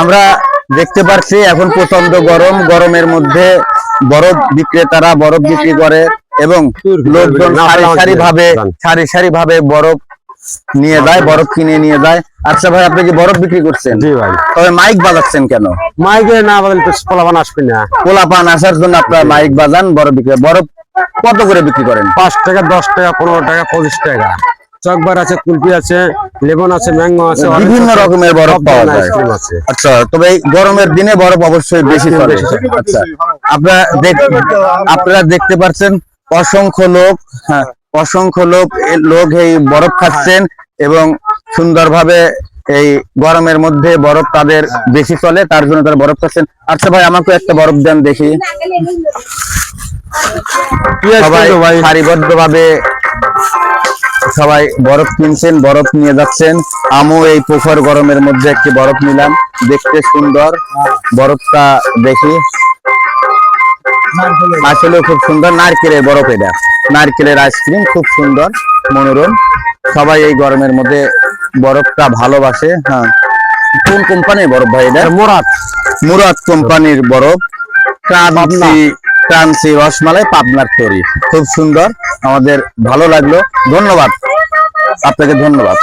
আমরা দেখতে পাচ্ছি এখন প্রচন্ড গরম, গরমের মধ্যে বরফ বিক্রেতারা বরফ বিক্রি করে এবং লোকজন সারি ভাবে বরফ নিয়ে যায়, বরফ কিনে নিয়ে যায়। আচ্ছা ভাই, আপনি কি বরফ বিক্রি করছেন? জি ভাই। তবে মাইক বাজাচ্ছেন কেন? মাইকে না বাজালে তো পোলাপান আসবে না। পোলাপান আসার জন্য আপনারা মাইক বাজান, বরফ বিক্রি। বরফ কত করে বিক্রি করেন? 5 টাকা, 10 টাকা, 15 টাকা, 25 টাকা। চকবার আছে, কুলফি আছে, লেমন আছে, ম্যাঙ্গো আছে, বিভিন্ন রকমের বরফ পাওয়া যায়। আচ্ছা, তবে এই গরমের দিনে বরফ অবশ্যই বেশি চলে। আচ্ছা, আপনারা দেখতে পাচ্ছেন অসংখ্য লোক এই বরফ খাচ্ছেন এবং সুন্দরভাবে এই গরমের মধ্যে বরফ তাদের বেশি চলে, তার জন্য তারা বরফ খাচ্ছেন। আচ্ছা ভাই, আমাকে একটা বরফ দেন দেখি। সারিবদ্ধভাবে সবাই বরফ কিনছেন, বরফ নিয়ে যাচ্ছেন। আমিও এই প্রখর গরমের মধ্যে একটি বরফ নিলাম, দেখতে সুন্দর। বরফটা দেখি, আসলে খুব সুন্দর। নারকেলের বরফ, এটা নারকেলের আইসক্রিম, খুব সুন্দর মনোরম। সবাই এই গরমের মধ্যে বরফটা ভালোবাসে। হ্যাঁ, কোন কোম্পানির বরফ ভাই এটা? মুরাদ কোম্পানির বরফ। ক্রাঞ্চি রসমালাই, পাবনার তৈরি, খুব সুন্দর। আমাদের ভালো লাগলো। ধন্যবাদ আপনাকে, ধন্যবাদ।